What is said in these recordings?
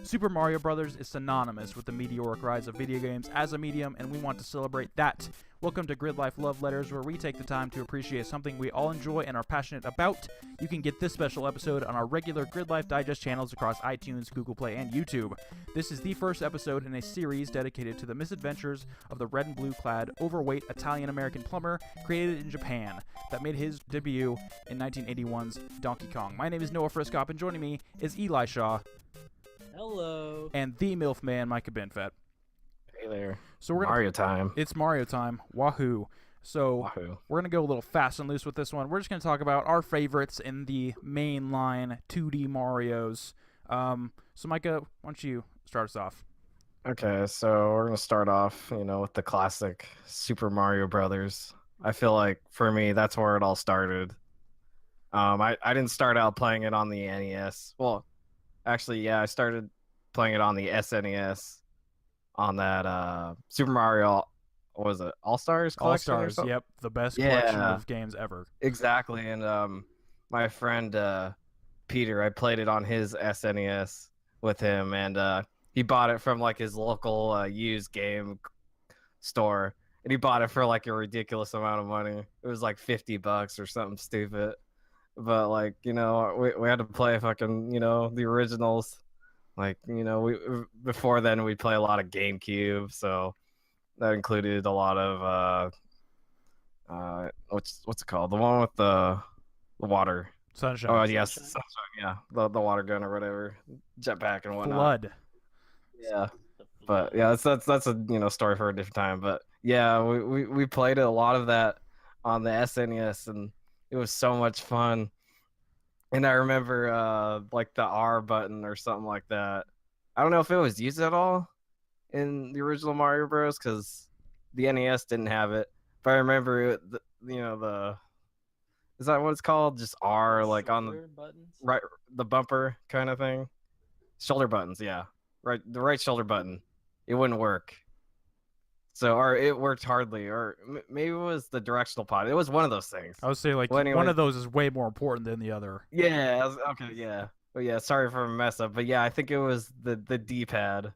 Super Mario Bros. Is synonymous with the meteoric rise of video games as a medium, and we want to celebrate that. Welcome to Gridlife Love Letters, where we take the time to appreciate something we all enjoy and are passionate about. You can get this special episode on our regular Gridlife Digest channels across iTunes, Google Play, and YouTube. This is the first episode in a series dedicated to the misadventures of the red and blue clad, overweight Italian-American plumber created in Japan that made his debut in 1981's Donkey Kong. My name is Noah Friskop, and joining me is Eli Shaw. Hello. And the MILF man, Micah Benfett. Hey there. So we're Mario time. It's Mario time. Wahoo. So we're going to go a little fast and loose with this one. We're just going to talk about our favorites in the mainline 2D Marios. So Micah, why don't you start us off? Okay, so we're going to start off, with the classic Super Mario Brothers. I feel like, for me, that's where it all started. I didn't start out playing it on the NES. Well, actually, yeah, I started playing it on the SNES on that Super Mario, what was it, All-Stars collection? All-Stars, yep, the best collection of games ever. Exactly, and my friend Peter, I played it on his SNES with him, and he bought it from like his local used game store, and he bought it for like a ridiculous amount of money. It was like $50 or something stupid. But like, we had to play fucking, the originals. Like, we before then we'd play a lot of GameCube, so that included a lot of what's it called? The one with the water. Sunshine. Oh yes, Sunshine, yeah. The water gun or whatever. Jetpack and whatnot. Flood. Yeah. But yeah, that's a story for a different time. But yeah, we played a lot of that on the SNES, and it was so much fun. And I remember like the R button or something like that. I don't know if it was used at all in the original Mario Bros. Because the NES didn't have it. But I remember is that what it's called? Just R, like on the buttons? Right, the bumper kind of thing. Shoulder buttons, yeah. Right, the right shoulder button. It wouldn't work. So, or it worked hardly, or maybe it was the directional pod. It was one of those things. I would say like one of those is way more important than the other. Yeah. Okay. Yeah. But yeah. Sorry for a mess up. But yeah, I think it was the D-pad,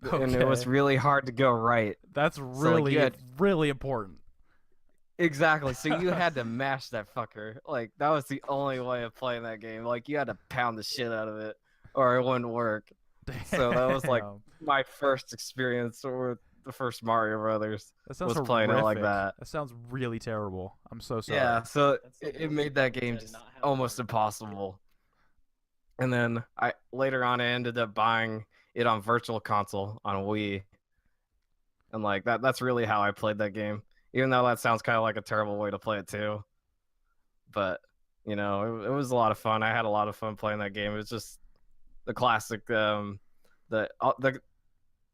and it was really hard to go right. That's really really important. Exactly. So you had to mash that fucker. Like that was the only way of playing that game. Like you had to pound the shit out of it, or it wouldn't work. Damn. So that was like my first experience with the first Mario Brothers. That sounds was playing it like that. That sounds really terrible. I'm so sorry. Yeah, so it made that game just almost impossible. And then later on I ended up buying it on Virtual Console on Wii. And like that's really how I played that game. Even though that sounds kind of like a terrible way to play it too. But, it was a lot of fun. I had a lot of fun playing that game. It was just the classic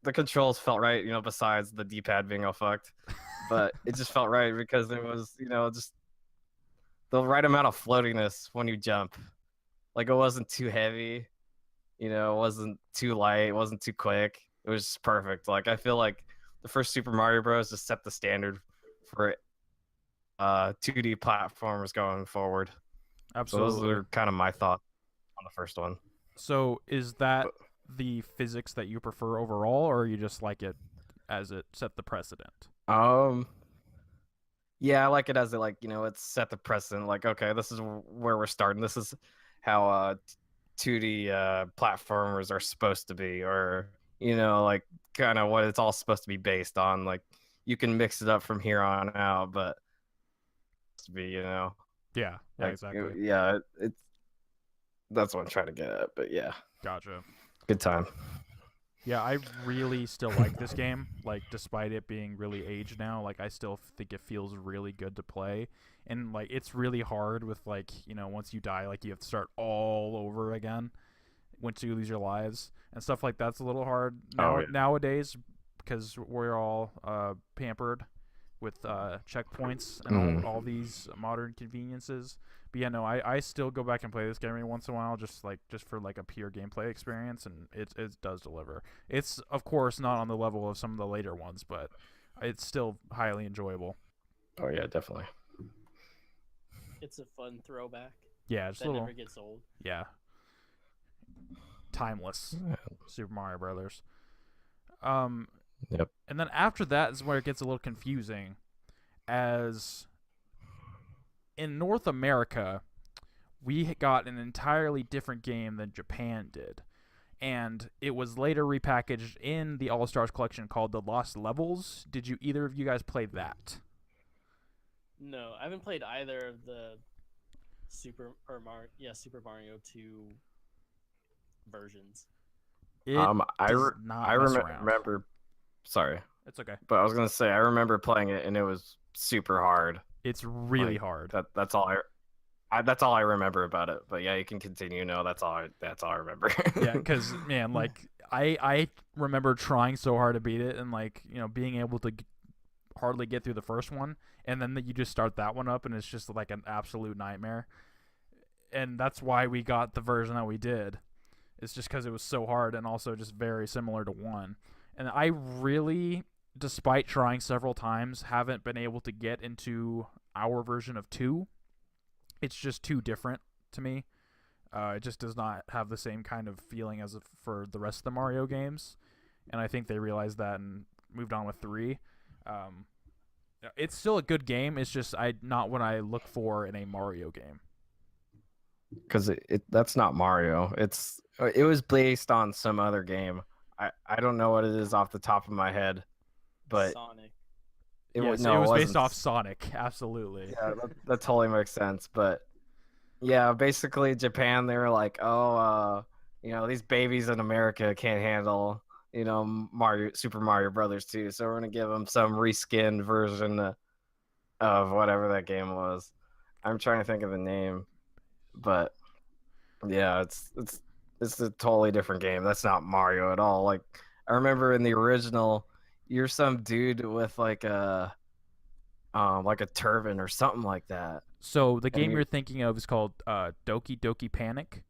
the controls felt right, besides the D-pad being all fucked. But it just felt right because it was, just the right amount of floatiness when you jump. Like it wasn't too heavy, it wasn't too light, it wasn't too quick. It was just perfect. Like I feel like the first Super Mario Bros. Just set the standard for 2D platformers going forward. Absolutely. So those are kind of my thoughts on the first one. So is that the physics that you prefer overall, or you just like it as it set the precedent? Yeah, I like it as it set the precedent. Like, okay, this is where we're starting. This is how 2D platformers are supposed to be, or like kind of what it's all supposed to be based on. Like, you can mix it up from here on out, but to be, Yeah, exactly. It's that's what I'm trying to get at. But yeah, gotcha. Good time. Yeah, I really still like this game. Like, despite it being really aged now, like I still think it feels really good to play. And like, it's really hard with like, once you die, like you have to start all over again once you lose your lives and stuff like that's a little hard nowadays because we're all pampered with checkpoints and all these modern conveniences. But yeah, no, I still go back and play this game every once in a while just for like a pure gameplay experience, and it does deliver. It's of course not on the level of some of the later ones, but it's still highly enjoyable. Oh yeah, definitely. It's a fun throwback. Yeah, just that a little. Never gets old. Yeah. timeless. Super Mario Brothers. Yep. And then after that is where it gets a little confusing, as in North America, we got an entirely different game than Japan did. And it was later repackaged in the All Stars collection called the Lost Levels. Did you either of you guys play that? No, I haven't played either of the Super Mario 2 versions. It I does not I mess around. remember. Sorry, It's okay. but I was gonna say I remember playing it and it was super hard. It's really Like, hard. That's all that's all I remember about it. But yeah, you can continue. No, that's all I remember. Yeah, because man, like I remember trying so hard to beat it, and like being able to hardly get through the first one, and then you just start that one up, and it's just like an absolute nightmare. And that's why we got the version that we did. It's just because it was so hard, and also just very similar to one. And I really, despite trying several times, haven't been able to get into our version of 2. It's just too different to me. It just does not have the same kind of feeling as for the rest of the Mario games, and I think they realized that and moved on with 3. It's still a good game. It's just not what I look for in a Mario game. Because that's not Mario. It was based on some other game. I don't know what it is off the top of my head, but Sonic. it Yes, no, it was based wasn't. off Sonic. Absolutely. Yeah, that totally makes sense. But yeah, basically Japan, they were like, oh, these babies in America can't handle, Super Mario Brothers 2, so we're gonna give them some reskinned version of whatever that game was. I'm trying to think of the name, but yeah, it's a totally different game. That's not Mario at all. Like I remember in the original, you're some dude with like a turban or something like that. So the And game you're thinking of is called Doki Doki Panic.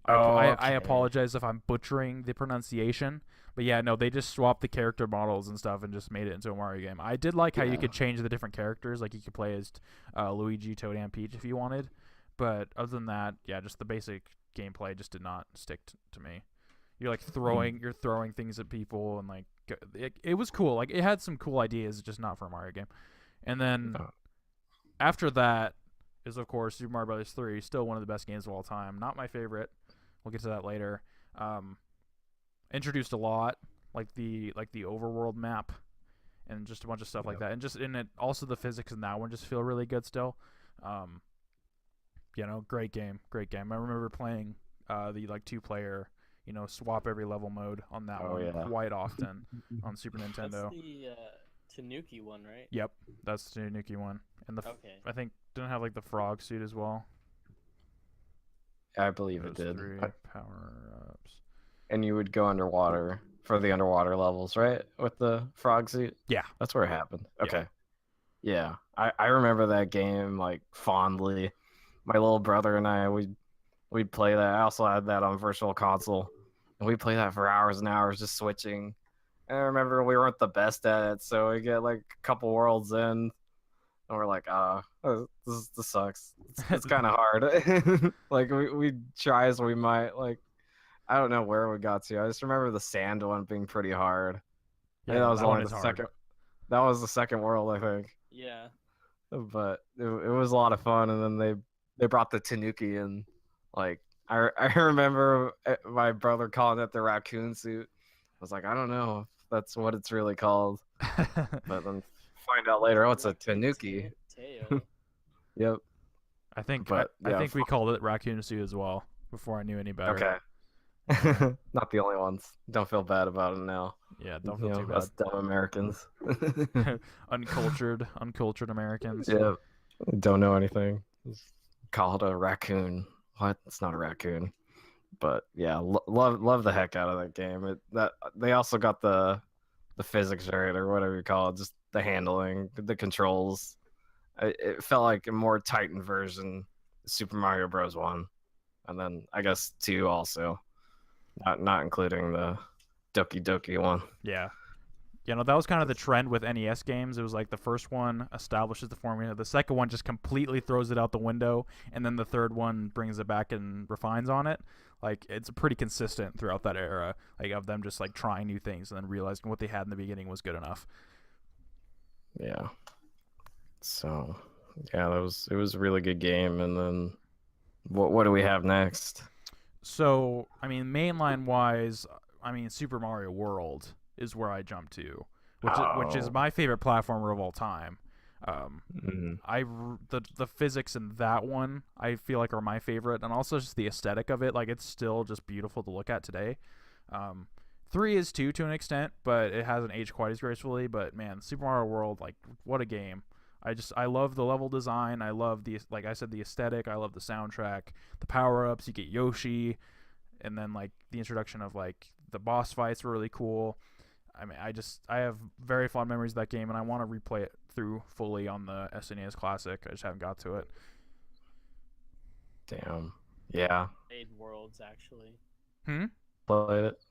Oh, I okay. apologize if I'm butchering the pronunciation, but yeah, no, they just swapped the character models and stuff and just made it into a Mario game. I did like how you could change the different characters, like you could play as Luigi, Toad, and Peach if you wanted, but other than that, yeah, just the basic gameplay just did not stick to me. You're like you're throwing things at people, and like it was cool. Like it had some cool ideas, just not for a Mario game. And then after that is of course Super Mario Bros. 3, still one of the best games of all time. Not my favorite. We'll get to that later. Introduced a lot, like the overworld map, and just a bunch of stuff like that. And just in it, also the physics in that one just feel really good still. Great game. I remember playing the 2-player, swap every level mode on that one quite often on Super Nintendo. That's the Tanuki one, right? Yep, that's the Tanuki one, and I think didn't have like the frog suit as well. I believe it did. 3 power-ups. And you would go underwater for the underwater levels, right? With the frog suit? Yeah. That's where it happened. Okay. Yeah. I remember that game like fondly. My little brother and I, we'd play that. I also had that on Virtual Console. And we'd play that for hours and hours just switching. And I remember we weren't the best at it, so we get like a couple worlds in. And we're like, this sucks. It's kind of hard. Like we try as we might. Like I don't know where we got to. I just remember the sand one being pretty hard. Yeah, that was only the second. That was the second world, I think. Yeah. But it was a lot of fun. And then they brought the Tanuki in. Like I remember my brother calling it the raccoon suit. I was like, I don't know if that's what it's really called. But then find out later, oh, it's a Tanuki. Yep. I think I think we called it raccoon suit as well before I knew any better. Okay. Not the only ones. Don't feel bad about it now. Yeah, don't feel too bad. Us dumb Americans. uncultured Americans. Yeah. Don't know anything. Just call it a raccoon. What? It's not a raccoon. But yeah, love the heck out of that game. They also got the physics right, or whatever you call it, just the handling, the controls. It felt like a more tightened version of Super Mario Bros. 1, and then I guess 2 also, not including the Doki Doki one. Yeah, You know, that was kind of the trend with NES games. It was like the first one establishes the formula, the second one just completely throws it out the window, and then the third one brings it back and refines on it. Like it's pretty consistent throughout that era, like of them just like trying new things and then realizing what they had in the beginning was good enough. Yeah. So, yeah, it was a really good game. And then what do we have next? So, I mean, mainline wise, I mean, Super Mario World is where I jump to, which is Oh. my favorite platformer of all time. Mhm. The physics in that one I feel like are my favorite, and also just the aesthetic of it. Like it's still just beautiful to look at today. Um, 3 is too to an extent, but it hasn't aged quite as gracefully. But man, Super Mario World, like what a game! I love the level design. I love the like I said the aesthetic. I love the soundtrack, the power ups. You get Yoshi, and then like the introduction of like the boss fights were really cool. I mean, I have very fond memories of that game, and I want to replay it through fully on the SNES Classic. I just haven't got to it. Damn. Yeah. Played Worlds actually. Played it.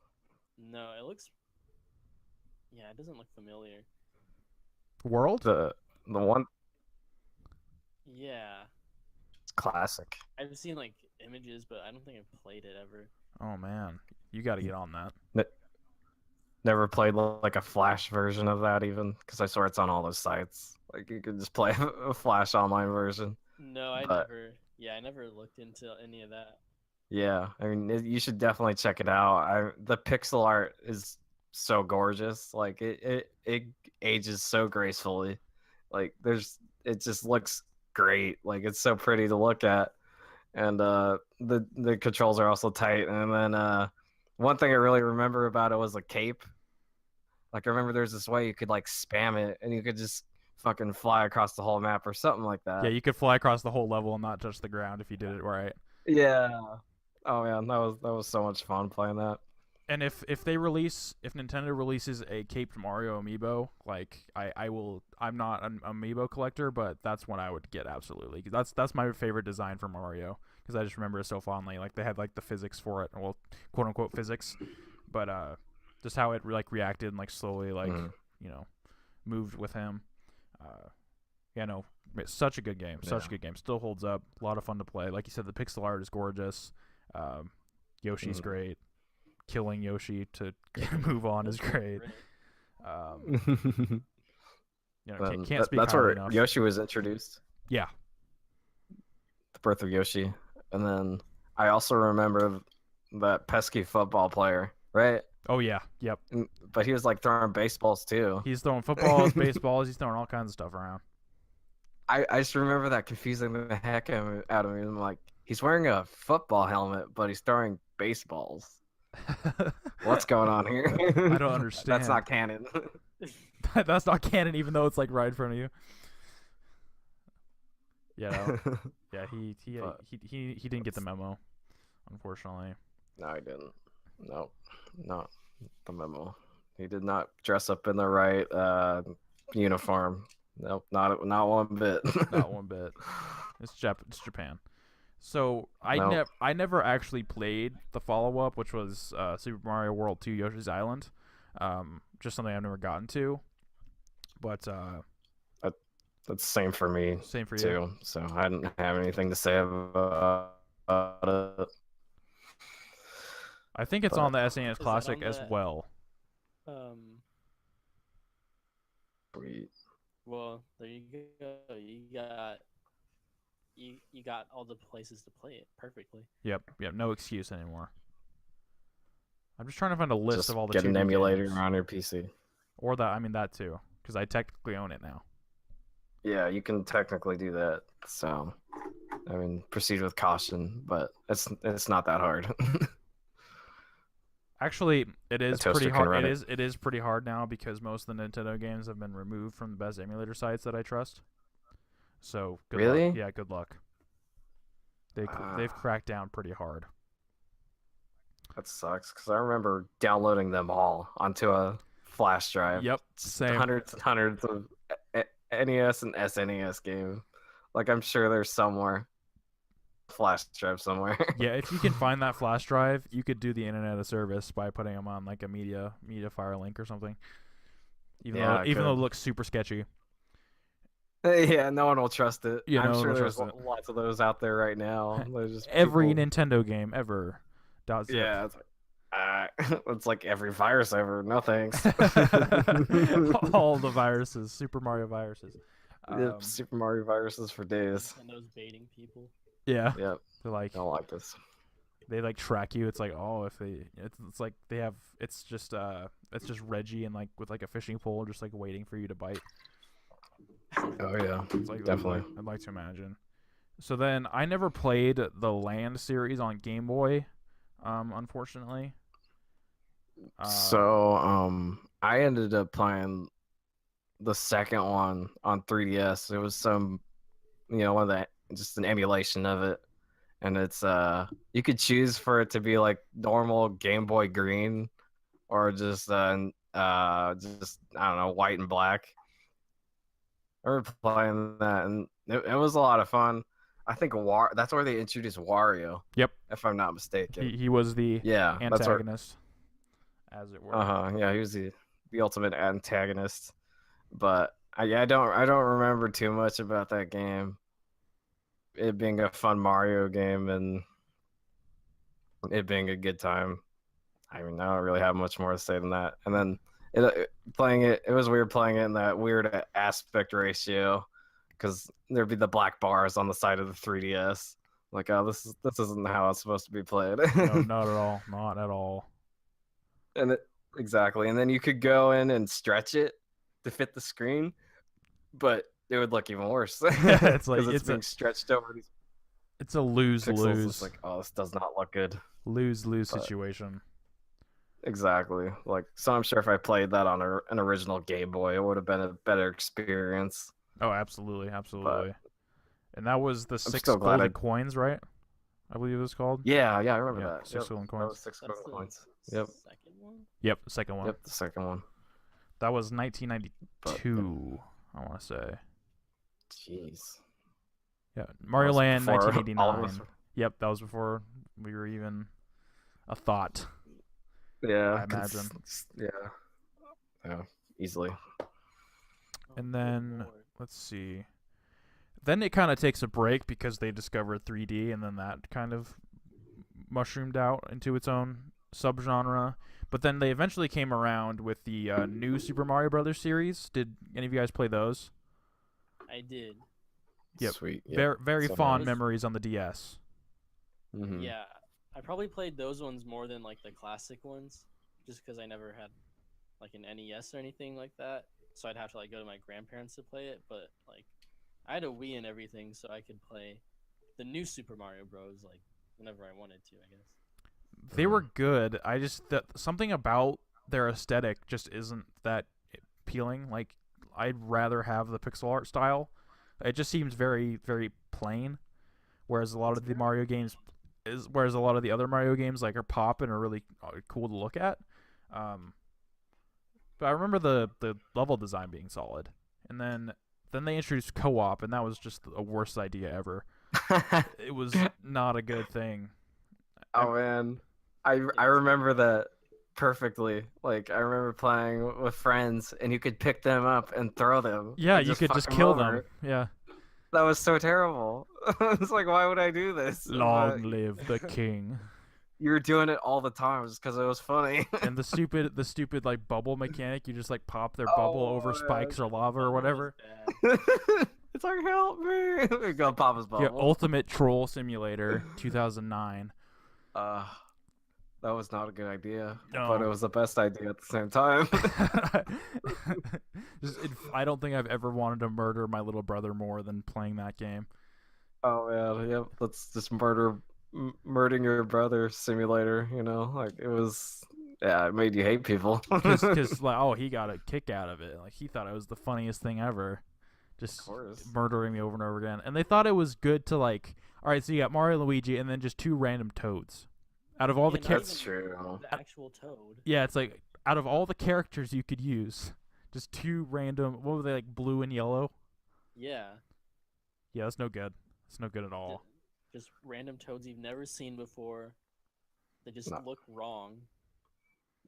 No, it looks. Yeah, it doesn't look familiar. World? The one Yeah, classic. I've seen like images, but I don't think I've played it ever. Oh man, you got to get on that. Never played like a Flash version of that even, because I swear it's on all those sites. Like you could just play a Flash online version. No, I But- never. Yeah, I never looked into any of that. Yeah, I mean you should definitely check it out. The pixel art is so gorgeous. Like it ages so gracefully. Like it just looks great. Like it's so pretty to look at. And the controls are also tight. And then one thing I really remember about it was a cape. Like I remember there's this way you could like spam it and you could just fucking fly across the whole map or something like that. Yeah, you could fly across the whole level and not touch the ground if you did it right. Yeah. Oh man, that was so much fun playing that. And if Nintendo releases a caped Mario amiibo, like I will. I'm not an amiibo collector, but that's one I would get absolutely. That's my favorite design for Mario because I just remember it so fondly. Like they had like the physics for it, well, quote unquote physics, but just how it like reacted and like slowly like you know moved with him. Yeah, no, it's such a good game. Such a good game. Still holds up. A lot of fun to play. Like you said, the pixel art is gorgeous. Yoshi's great. Killing Yoshi to move on is great. You know, can't speak that's highly where enough. Yoshi was introduced. Yeah. The birth of Yoshi. And then I also remember that pesky football player, right? Oh yeah. Yep. But he was like throwing baseballs too. He's throwing footballs, baseballs. He's throwing all kinds of stuff around. I just remember that confusing the heck out of me. I'm like, he's wearing a football helmet, but he's throwing baseballs. What's going on here? I don't understand. That's not canon. That's not canon, even though it's like right in front of you. Yeah. No. Yeah. He didn't get the memo, unfortunately. No, he didn't. No, not the memo. He did not dress up in the right uniform. Nope, not one bit. Not one bit. It's Japan. So Nope. I never actually played the follow up, which was Super Mario World 2 Yoshi's Island. Just something I've never gotten to. But that's the same for me. Same for you too. So I didn't have anything to say about it. I think it's on the SNES Classic as the, well. Sweet. Well, there you go. You got all the places to play it perfectly. Yep. No excuse anymore. I'm just trying to find a list Just of all the get an 2D emulator games. on your PC. Or that too, because I technically own it now. Yeah, you can technically do that. So, I mean, proceed with caution, but it's not that hard. Actually, it is toaster pretty can hard. run It is pretty hard now because most of the Nintendo games have been removed from the best emulator sites that I trust. So good Really? luck. Yeah, good luck. They've cracked down pretty hard. That sucks because I remember downloading them all onto a flash drive. Yep, same. Hundreds and hundreds of NES and SNES games. Like I'm sure there's somewhere flash drive somewhere. Yeah, if you can find that flash drive, you could do the internet a service by putting them on like a media fire link or something. Even though it looks super sketchy. Yeah, no one will trust it. Yeah, I'm no one sure will there's trust it. lots of those out there right now. There's just Every people. Nintendo game ever. .zip. Yeah, it's like every virus ever. No thanks. All the viruses, Super Mario viruses. Yep, Super Mario viruses for days. Nintendo's baiting people. Yeah. Yep. They're like, Don't like this. they like track you. It's like, oh, if they, it's like they have, it's just Reggie and like with like a fishing pole, just like waiting for you to bite. Oh yeah, It's like definitely. I'd like to imagine. So then I never played the Land series on Game Boy, unfortunately. So I ended up playing the second one on 3DS. It was some, one of the just an emulation of it, and it's you could choose for it to be like normal Game Boy Green, or just I don't know, white and black. I remember playing that, and it was a lot of fun. I think that's where they introduced Wario. Yep. If I'm not mistaken. He was the antagonist, as it were. Yeah, he was the ultimate antagonist. But I don't remember too much about that game. It being a fun Mario game and it being a good time. I mean, I don't really have much more to say than that. And then it was weird playing it in that weird aspect ratio, because there'd be the black bars on the side of the 3DS. Like, oh, this isn't how it's supposed to be played. No, not at all. Not at all. And exactly. And then you could go in and stretch it to fit the screen, but it would look even worse. It's like it's being stretched over these. It's a lose-lose. It's like, oh, this does not look good. Lose-lose situation. Exactly. Like, so I'm sure if I played that on an original Game Boy, it would have been a better experience. Oh, absolutely, absolutely. And that was the 6 still glad golden coins, right? I believe it was called. Yeah, I remember that. 6 golden coins. That was 6 golden coins. Yep. Second one? Yep, the second one. Yep, the second one. That was 1992, I want to say. Jeez. Yeah, Mario Land, 1989. Us... Yep, that was before we were even a thought. Yeah, I imagine. Yeah, easily. And then let's see. Then it kind of takes a break because they discovered 3D, and then that kind of mushroomed out into its own subgenre. But then they eventually came around with the new Super Mario Brothers series. Did any of you guys play those? I did. Yep. Sweet. Yep. Very fond memories on the DS. Mm-hmm. Yeah, I probably played those ones more than like the classic ones, just because I never had like an NES or anything like that. So I'd have to like go to my grandparents to play it. But like, I had a Wii and everything, so I could play the new Super Mario Bros. Like whenever I wanted to, I guess. They were good. Something about their aesthetic just isn't that appealing. Like, I'd rather have the pixel art style. It just seems very, very plain. Whereas a lot of the other Mario games like are pop and are really cool to look at. But I remember the level design being solid, and then they introduced co-op, and that was just the worst idea ever. It was not a good thing. Oh man, I remember that perfectly. Like, I remember playing with friends, and you could pick them up and throw them. Yeah, you could just kill them. Yeah. That was so terrible. It's like, why would I do this? Long live the king. You were doing it all the time just because it was funny. And the stupid like bubble mechanic, you just like pop their bubble over spikes or lava or whatever. It's like, help me. We're gonna pop his bubble. Yeah, Ultimate Troll Simulator 2009. That was not a good idea, No. but it was the best idea at the same time. I don't think I've ever wanted to murder my little brother more than playing that game. Oh man, yep. Let's just murdering your brother simulator. Like, it was. Yeah, it made you hate people. Because like, oh, he got a kick out of it. Like, he thought it was the funniest thing ever. Just murdering me over and over again. And they thought it was good to like, all right, so you got Mario and Luigi and then just 2 random toads. Out of all the characters. That's true. The actual toad. Yeah, it's like, out of all the characters you could use, just 2 random, what were they, like blue and yellow? Yeah. Yeah, that's no good. It's no good at all. Just random toads you've never seen before. They just look wrong.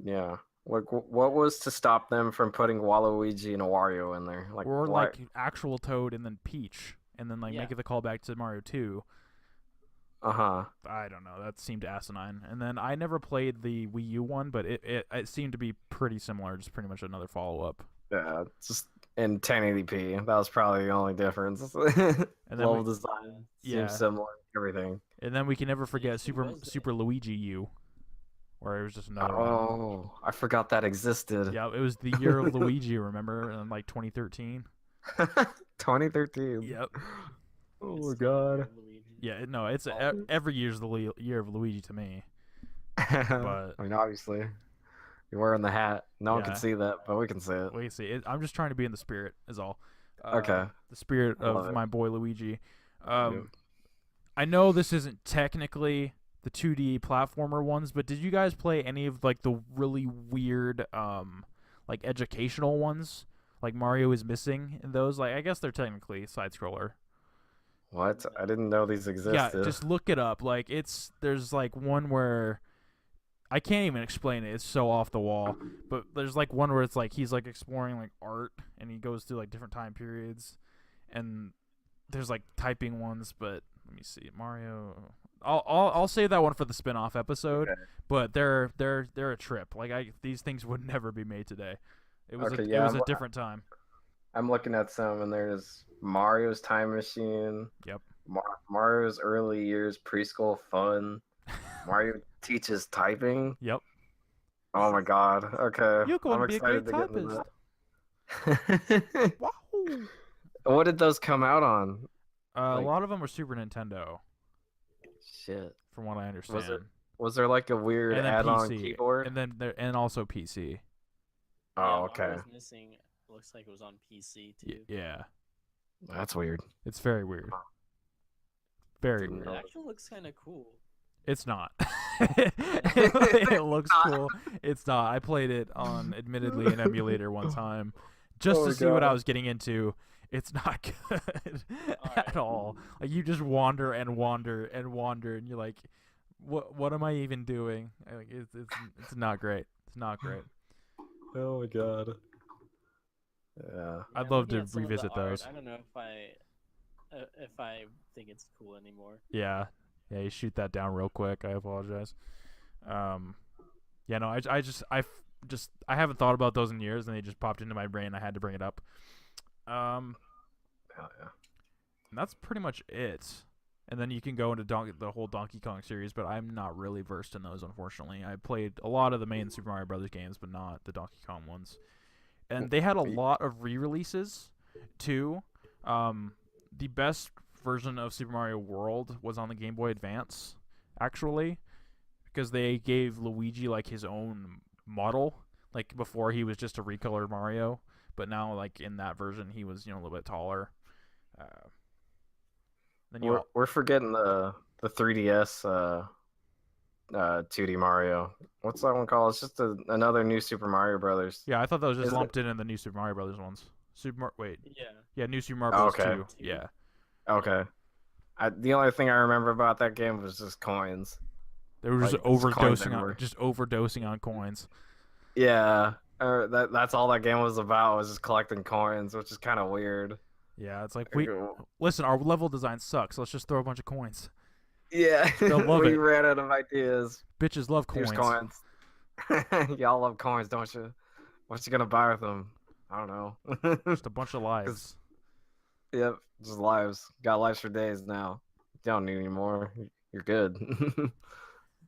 Yeah. Like, what was to stop them from putting Waluigi and Wario in there? Like, Or why? like actual Toad and then Peach, and then like Yeah. make it the callback to Mario 2. Uh-huh. I don't know. That seemed asinine. And then I never played the Wii U one, but it seemed to be pretty similar, just pretty much another follow up. Yeah, just in 1080p. That was probably the only difference. And then Level design seems similar. Everything. And then we can never forget Yes, it was. Super Luigi U, where it was just another one. Oh, I forgot that existed. Yeah, it was the year of Luigi. Remember, in like 2013. 2013. Yep. Oh It's my still god. Luigi. Yeah, no, it's every year's the year of Luigi to me. I mean, obviously, you're wearing the hat. No one Yeah. can see that, but we can see it. Wait, see, I'm just trying to be in the spirit, is all. Okay. The spirit I love of it. my boy Luigi. Yep. I know this isn't technically the 2D platformer ones, but did you guys play any of like the really weird, like educational ones? Like Mario is missing in those. Like I guess they're technically side scroller. What? I didn't know these existed. Yeah, just look it up. Like there's like one where I can't even explain it. It's so off the wall. But there's like one where it's like he's like exploring like art and he goes through like different time periods, and there's like typing ones. But let me see, Mario. I'll save that one for the spin-off episode. Okay. But they're a trip. Like these things would never be made today. It was Okay, it yeah, was a different time. I'm looking at some, and there's Mario's Time Machine. Yep. Mario's early years preschool fun. Mario teaches typing. Yep. Oh my god. Okay. You're going I'm to be a excited great to get into typist. that. Wow. What did those come out on? A Like- lot of them were Super Nintendo, Shit. from what I understand. Was there like a weird And then add-on PC, keyboard? and then and also PC. Oh, okay. Mario's missing. Looks like it was on PC too. Yeah, That's weird. it's very weird. Very Didn't weird. know. It actually looks kind of cool. It's not. It looks cool. It's not. I played it on, admittedly, an emulator one time, just Oh to my see what I God. was getting into. It's not good Alright. at all. Like you just wander and wander and wander, and you're like, "What am I even doing?" Like, it's not great. It's not great. Oh my god. Yeah. I'd Yeah, love looking to at some of the revisit art, those. I don't know if I think it's cool anymore. Yeah, you shoot that down real quick. I apologize. Yeah, no, I haven't thought about those in years, and they just popped into my brain. I had to bring it up. Hell yeah. And that's pretty much it. And then you can go into the whole Donkey Kong series, but I'm not really versed in those, unfortunately. I played a lot of the main Super Mario Brothers games, but not the Donkey Kong ones. And they had a lot of re-releases, too. The best version of Super Mario World was on the Game Boy Advance, actually, because they gave Luigi like his own model. Like before, he was just a recolored Mario, but now like in that version, he was a little bit taller. Then We're forgetting the 3DS 2D Mario. What's that one called? It's just another new Super Mario Brothers. yeah, I thought that was just Isn't lumped in the new Super Mario Brothers ones. Yeah. Yeah, new Super Mario Bros. Okay. 2. Yeah, Okay. The only thing I remember about that game was just coins. they were just Like, it's coins overdosing on coins. Yeah. That's all that game was about, was just collecting coins, which is kind of weird. Yeah, it's like listen, our level design sucks. Let's just throw a bunch of coins. Yeah. They'll love we it. ran out of ideas. Bitches love Here's coins. coins. Y'all love coins, don't you? What you gonna buy with them? I don't know. Just a bunch of lives. Yep, just lives. Got lives for days now. You don't need any more. You're good.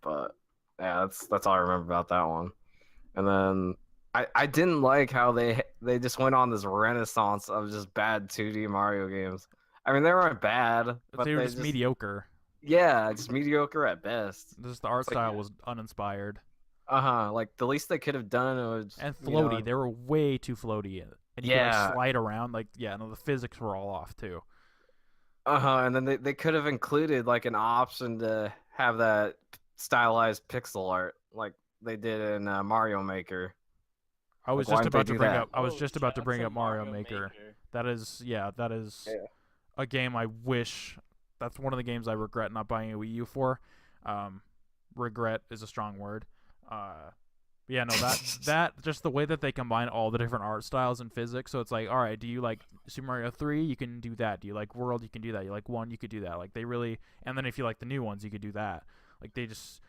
But yeah, that's all I remember about that one. And then I didn't like how they just went on this renaissance of just bad 2D Mario games. I mean, they weren't bad, but They were just mediocre. Yeah, just mediocre at best. Just the art It's like- style was uninspired. Like the least they could have done was And you know, floaty. They were way too floaty. And you could Yeah. like slide around. Like, yeah, no, the physics were all off too. and then they could have included like an option to have that stylized pixel art like they did in Mario Maker. I was Like, why just didn't they about to do bring that? up. I was Oh, just about shout to out bring up Mario Maker. That is Yeah. a game I wish. That's one of the games I regret not buying a Wii U for. Regret is a strong word. Yeah, no, that just the way that they combine all the different art styles and physics. So it's like, all right, do you like Super Mario 3? You can do that. Do you like World? You can do that. You like 1? You could do that. Like they really, and then if you like the new ones, you could do that. Like they just,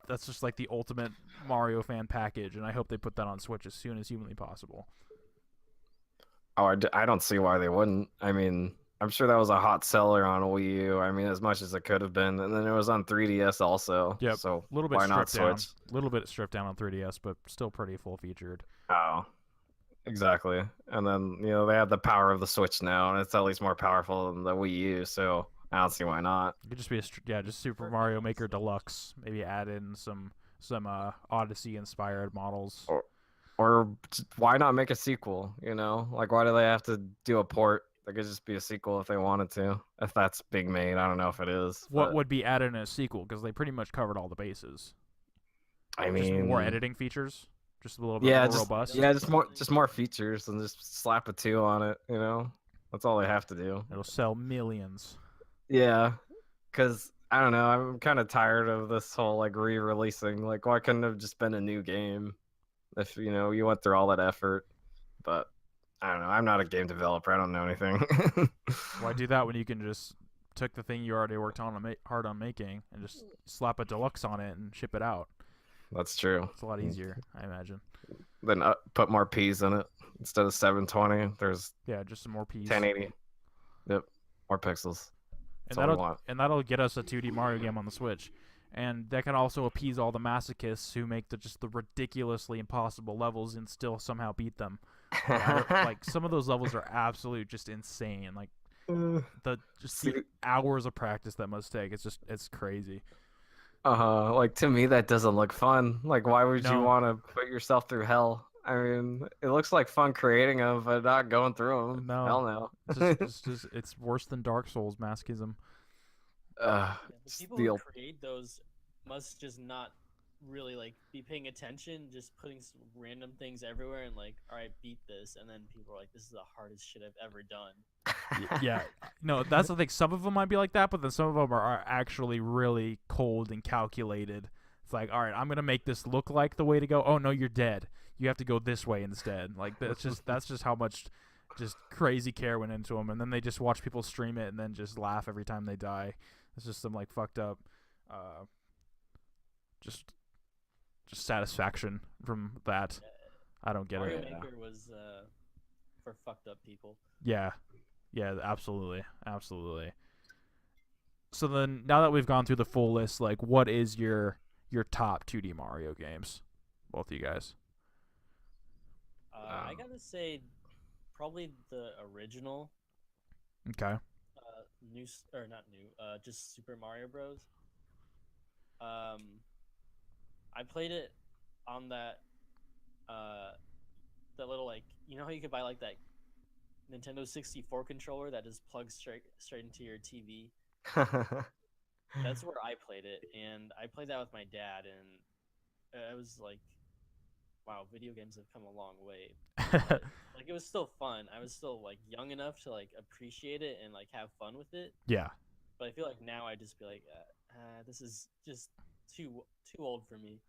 that's just like the ultimate Mario fan package, and I hope they put that on Switch as soon as humanly possible. Oh, I don't see why they wouldn't. I mean, I'm sure that was a hot seller on Wii U. I mean, as much as it could have been, and then it was on 3DS also. Yep, So a little bit why not stripped down, Switch? a little bit stripped down on 3DS, but still pretty full featured. Oh, exactly. And then they have the power of the Switch now, and it's at least more powerful than the Wii U. So I don't see why not. It could just be just Super Perfect Mario on Maker Switch. Deluxe. Maybe add in some Odyssey inspired models. Or why not make a sequel? Like why do they have to do a port? There could just be a sequel if they wanted to. If that's being made, I don't know if it is, What but would be added in a sequel? Because they pretty much covered all the bases. I Just more mean, editing features, just a little bit yeah, more just robust. yeah, just more features and just slap a 2 on it. That's all they have to do. It'll sell millions. Yeah, because I don't know, I'm kind of tired of this whole like re-releasing. Like, why couldn't it have just been a new game if you went through all that effort? But I don't know. I'm not a game developer. I don't know anything. Why do that when you can just took the thing you already worked on hard on making and just slap a deluxe on it and ship it out? That's true. It's a lot easier, I imagine. Then put more P's in it instead of 720. There's Yeah, just some more P's. 1080. Yep, more pixels. And That's all we want. that'll get us a 2D Mario game on the Switch. And that can also appease all the masochists who make just the ridiculously impossible levels and still somehow beat them. Like some of those levels are absolute just insane. Like the hours of practice that must take. It's crazy. Like to me that doesn't look fun. Like why would you No, want to put yourself through hell? I mean, it looks like fun creating them, but not going through them. no, Hell no. it's worse than Dark Souls masochism. Yeah, the people who Steel. create those must just not really like be paying attention, just putting some random things everywhere and like, all right, beat this, and then people are like, this is the hardest shit I've ever done. Yeah, no, that's the thing. Some of them might be like that, but then some of them are actually really cold and calculated. It's like, all right, I'm gonna make this look like the way to go. Oh no, you're dead. You have to go this way instead. Like that's just how much just crazy care went into them. And then they just watch people stream it and then just laugh every time they die. It's just some like fucked up, uh, just satisfaction from that. I don't get Mario it. Maker was for fucked up people. Yeah, yeah, absolutely, absolutely. So then, now that we've gone through the full list, like, what is your top 2D Mario games? Both of you guys. I gotta say, probably the original. Okay. New or not new. Just Super Mario Bros. I played it on that little like how you could buy like that Nintendo 64 controller that just plugs straight into your TV. That's where I played it, and I played that with my dad, and it was like, wow, video games have come a long way. But, like it was still fun. I was still like young enough to like appreciate it and like have fun with it. Yeah. But I feel like now I just be like, this is just too old for me.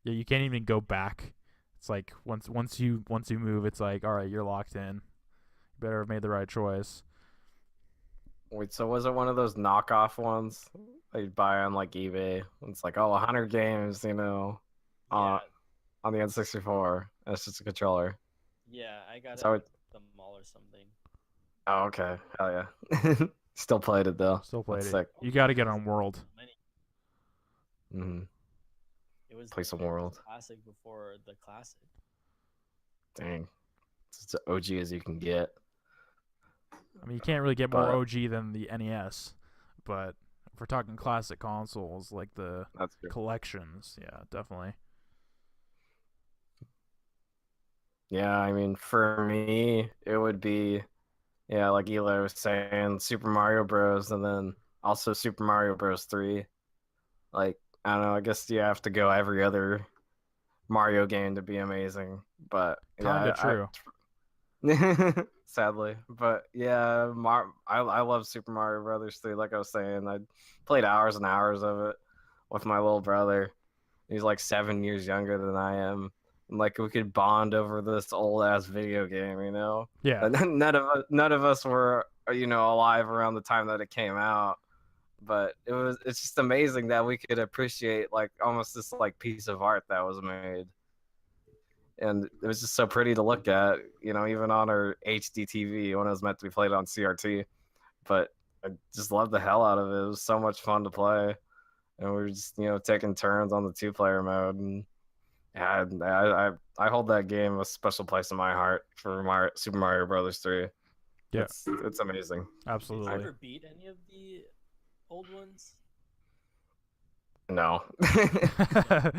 Yeah, you can't even go back. It's like once you move, it's like, all right, you're locked in. You better have made the right choice. Wait, so was it one of those knockoff ones that you buy on like eBay? It's like, oh, 100 games, Yeah, on the N64. It's just a controller. yeah, I got it So at the mall or something. oh, okay. Hell yeah. Still played it though. Still played That's it. sick. You got to get on World. Mm-hmm. It was Play some World. classic before the classic. Dang. It's as OG as you can get. I mean, you can't really get more But OG than the NES, but if we're talking classic consoles, like the that's true. collections, yeah, definitely. Yeah, I mean, for me, it would be, yeah, like Eli was saying, Super Mario Bros. And then also Super Mario Bros. 3. Like, I don't know, I guess you have to go every other Mario game to be amazing. But Kind yeah, of true. sadly. But yeah, I love Super Mario Brothers 3. Like I was saying, I played hours and hours of it with my little brother. He's like 7 years younger than I am. and like we could bond over this old ass video game, Yeah. And none of us were alive around the time that it came out, but it's just amazing that we could appreciate like almost this like piece of art that was made, and it was just so pretty to look at, even on our HD TV when it was meant to be played on CRT. But I just loved the hell out of it. It was so much fun to play, and we were just taking turns on the 2-player mode, and yeah, I hold that game a special place in my heart for Super Mario Brothers 3. Yeah. It's amazing. Absolutely. Did you ever beat any of the old ones? No. I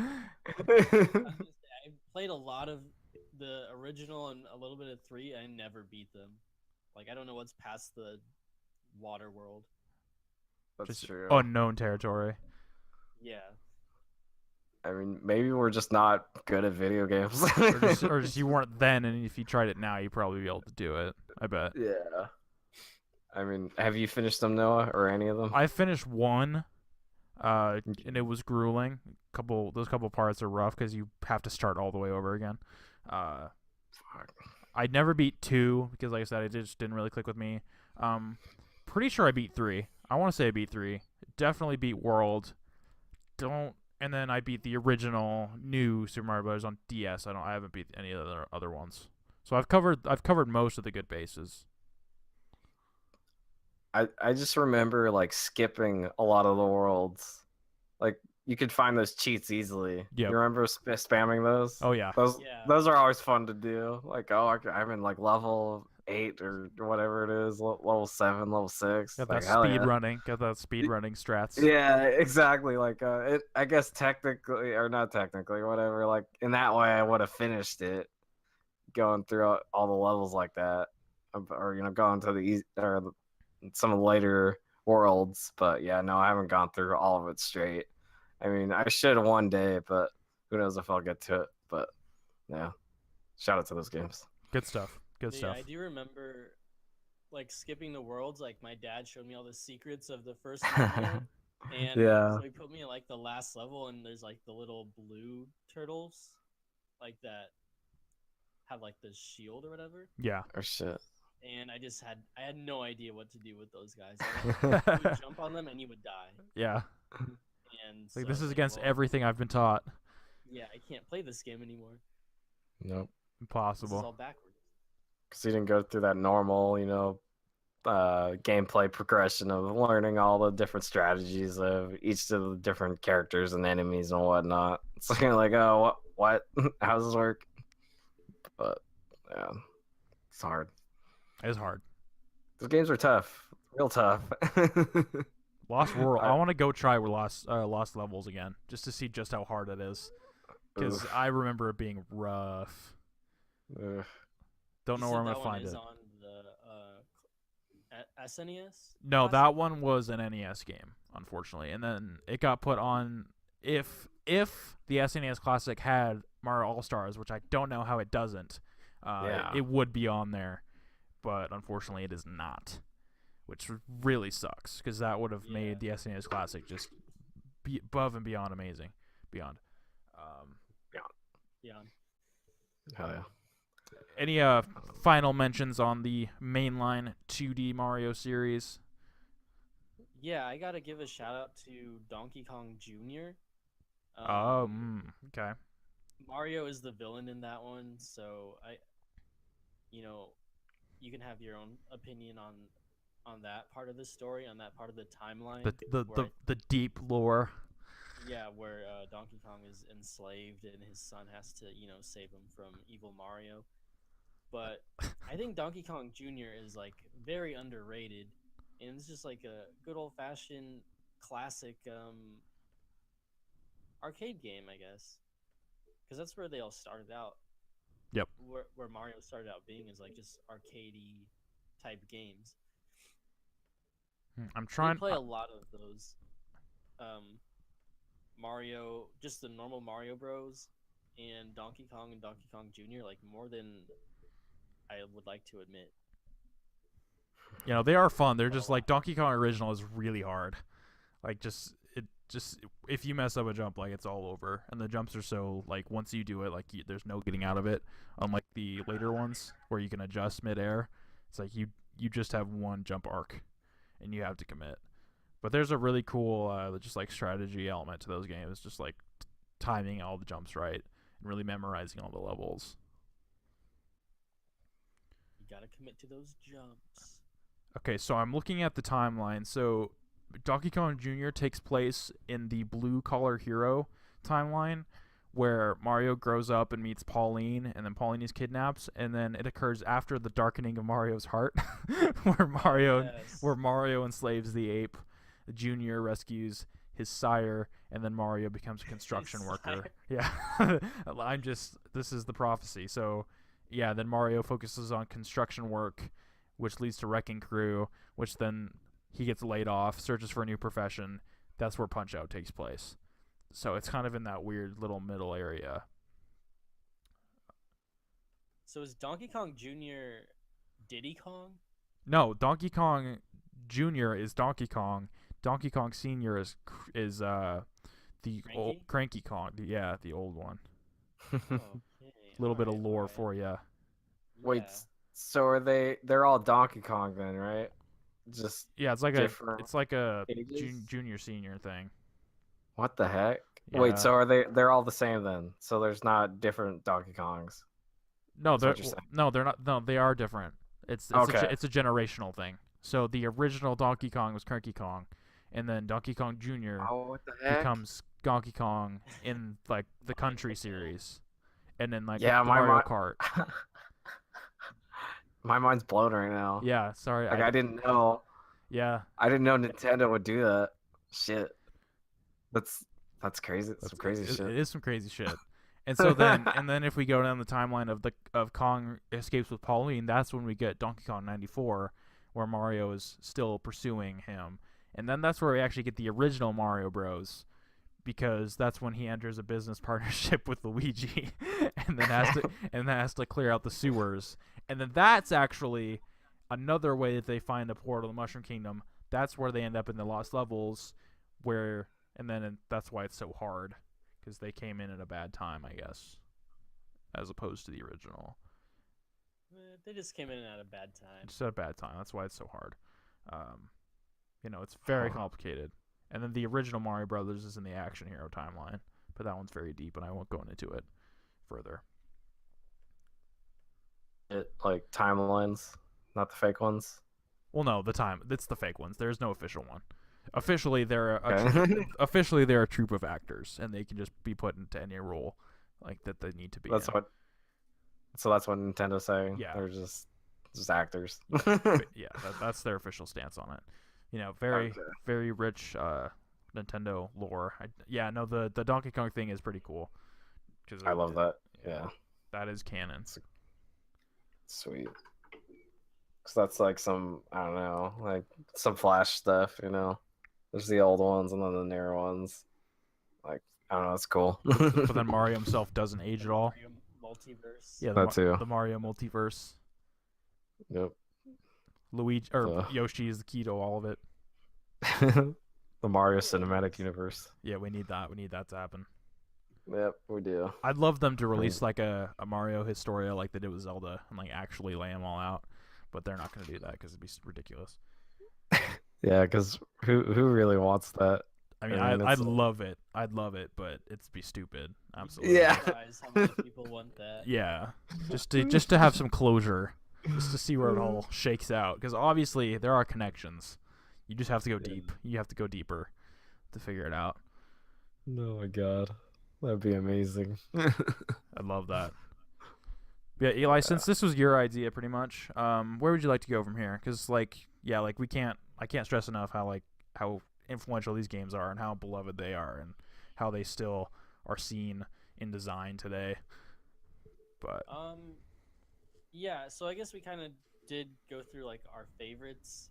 played a lot of the original and a little bit of 3. I never beat them. Like, I don't know what's past the water world. That's just true. Unknown territory. Yeah. I mean, maybe we're just not good at video games. or just you weren't then, and if you tried it now, you'd probably be able to do it. I bet. Yeah. I mean, have you finished them, Noah, or any of them? I finished one, and it was grueling. Those couple parts are rough because you have to start all the way over again. I never beat 2 because, like I said, it just didn't really click with me. Pretty sure I beat 3. I want to say I beat 3. Definitely beat World. And then I beat the original new Super Mario Bros. On DS. I haven't beat any of the other ones. So I've covered most of the good bases. I just remember like skipping a lot of the worlds. Like you could find those cheats easily. Yep. You remember spamming those? Oh yeah. Those are always fun to do. Like I'm in like level 8 or whatever it is, level 7, level 6. Got like, that speed running. Got that speed running strats. Yeah, exactly. Like I guess technically or not technically, whatever. Like in that way, I would have finished it, going through all the levels like that, or going to some of the later worlds. But yeah, no, I haven't gone through all of it straight. I mean, I should one day, but who knows if I'll get to it. But yeah, shout out to those games. Good stuff. Good stuff. I do remember like skipping the worlds. Like my dad showed me all the secrets of the first Mario, and Yeah. so he put me in like the last level, and there's like the little blue turtles, like that have like the shield or whatever. Yeah. Oh shit. And I had no idea what to do with those guys. You would jump on them and you would die. Yeah. And like so this is against everything I've been taught. Yeah, I can't play this game anymore. Nope. Impossible. This is all backwards. Because you didn't go through that normal, gameplay progression of learning all the different strategies of each of the different characters and enemies and whatnot. It's kind of like, oh, what? How does this work? But yeah, it's hard. It's hard. Those games are tough, real tough. Lost World. I want to go try Lost Levels again, just to see just how hard it is. Because I remember it being rough. Don't know where I'm gonna find it. On the SNES? No, that one was an NES game, unfortunately, and then it got put on. If the SNES Classic had Mario All Stars, which I don't know how it doesn't, it would be on there, but unfortunately, it is not, which really sucks because that would have made the SNES Classic just be above and beyond amazing, beyond. Hell yeah. Any final mentions on the mainline 2D Mario series? Yeah, I gotta give a shout out to Donkey Kong Jr. Okay. Mario is the villain in that one, so you can have your own opinion on that part of the story, on that part of the timeline. The deep lore. Yeah, where Donkey Kong is enslaved and his son has to, save him from evil Mario. But I think Donkey Kong Jr. is like very underrated, and it's just like a good old-fashioned classic arcade game, I guess, because that's where they all started out. Yep. Where Mario started out being is like just arcadey type games. I'm trying to play a lot of those. Mario, just the normal Mario Bros. And Donkey Kong Jr. like more than I would like to admit. They are fun. They're just like Donkey Kong Original is really hard. Like just if you mess up a jump, like it's all over. And the jumps are so like once you do it, like there's no getting out of it. Unlike the later ones where you can adjust midair, it's like you just have one jump arc, and you have to commit. But there's a really cool just like strategy element to those games, just like timing all the jumps right and really memorizing all the levels. You gotta commit to those jumps. Okay, so I'm looking at the timeline. So Donkey Kong Jr. takes place in the Blue Collar Hero timeline, where Mario grows up and meets Pauline, and then Pauline is kidnapped, and then it occurs after the darkening of Mario's heart, where Mario enslaves the ape. Junior rescues his sire, and then Mario becomes a construction worker. Yeah, this is the prophecy. So, yeah, then Mario focuses on construction work, which leads to Wrecking Crew, which then he gets laid off, searches for a new profession. That's where Punch Out takes place. So it's kind of in that weird little middle area. So is Donkey Kong Jr. Diddy Kong? No, Donkey Kong Jr. is Donkey Kong. Donkey Kong Sr. is the Cranky? old Cranky Kong. The old one. Okay. A little bit of lore for you. Wait, Yeah. so are they're all Donkey Kong then, right? Just Yeah, it's like different a ages? junior senior thing. What the heck? Yeah. Wait, so they're all the same then? So there's not different Donkey Kongs. No, That's what you're saying. no, they're not. No, they are different. It's Okay. it's a generational thing. So the original Donkey Kong was Cranky Kong, and then Donkey Kong Jr. Oh, what the heck? becomes Donkey Kong in like the Country series, and then like Yeah, the Mario Kart. My mind's blown right now. Yeah, sorry. Like I didn't know. Yeah, I didn't know Nintendo would do that. Shit. That's crazy. That's some crazy shit. It is some crazy shit. And so then if we go down the timeline of Kong escapes with Pauline, that's when we get Donkey Kong 94, where Mario is still pursuing him, and then that's where we actually get the original Mario Bros. Because that's when he enters a business partnership with Luigi, and then has to clear out the sewers, and then that's actually another way that they find a portal to the Mushroom Kingdom. That's where they end up in the lost levels, that's why it's so hard, because they came in at a bad time, I guess, as opposed to the original. They just came in at a bad time. Just at a bad time. That's why it's so hard. It's very complicated. And then the original Mario Brothers is in the Action Hero timeline, but that one's very deep, and I won't go into it further. Like timelines, not the fake ones. Well, no, it's the fake ones. There's no official one. Officially, they're Okay. officially they're a troupe of actors, and they can just be put into any role like that they need to be. That's in. that's what Nintendo's saying. Yeah. They're just actors. Yeah, that's their official stance on it. Very Okay. very rich Nintendo lore. The Donkey Kong thing is pretty cool. Cause I love that. Yeah. That is canon. Sweet. Cause that's like some, I don't know, like some Flash stuff. There's the old ones and then the newer ones. Like, I don't know, it's cool. But then Mario himself doesn't age at all. Mario multiverse. Yeah, That too. The Mario multiverse. Yep. Luigi or Yoshi is the key to all of it. The Mario Cinematic Universe. Yeah, we need that. We need that to happen. Yep, we do. I'd love them to release like a Mario Historia like they did with Zelda and like actually lay them all out, but they're not going to do that because it'd be ridiculous. Yeah, because who really wants that? I mean, I'd love it. I'd love it, but it'd be stupid. Absolutely. Yeah. How many people want that? Yeah, just to have some closure, just to see where it all shakes out. Because obviously there are connections. You just have to go deep. You have to go deeper to figure it out. Oh my god, that'd be amazing. I'd love that. Yeah, Eli, since this was your idea, pretty much, where would you like to go from here? Because I can't stress enough how influential these games are and how beloved they are and how they still are seen in design today. But yeah, so I guess we kind of did go through like our favorites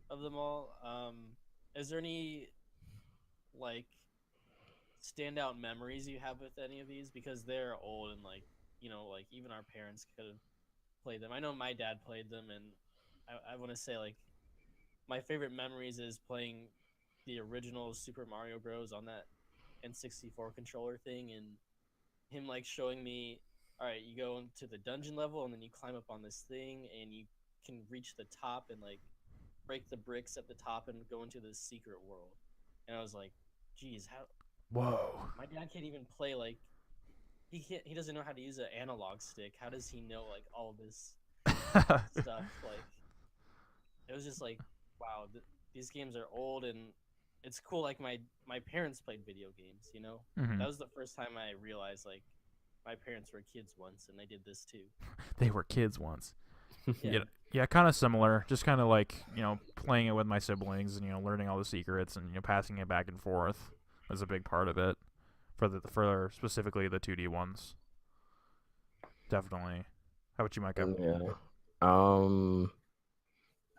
of them all. Is there any like standout memories you have with any of these? Because they're old and like even our parents could have played them. I know my dad played them, and I want to say like my favorite memories is playing the original Super Mario Bros. On that N64 controller thing, and him like showing me, all right, you go into the dungeon level and then you climb up on this thing and you can reach the top and like break the bricks at the top and go into the secret world. And I was like, geez, how Whoa. my dad can't even play like he doesn't know how to use an analog stick. How does he know like all this stuff? Like it was just like, wow, these games are old and it's cool. Like my parents played video games, you know. Mhm. That was the first time I realized like my parents were kids once and they did this too. They were kids once. Yeah. Yeah, kind of similar. Just kind of like, playing it with my siblings and, learning all the secrets and, passing it back and forth was a big part of it for specifically the 2D ones. Definitely. How about you, Micah?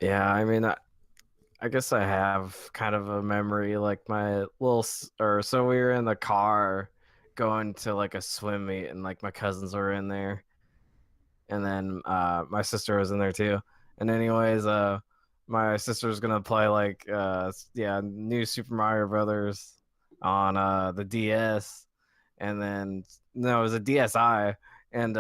Yeah, I mean, I guess I have kind of a memory, like my so we were in the car going to like a swim meet, and like my cousins were in there, and then my sister was in there too. And anyways, my sister was gonna play like new Super Mario Brothers on the DS, and then no, it was a DSi, and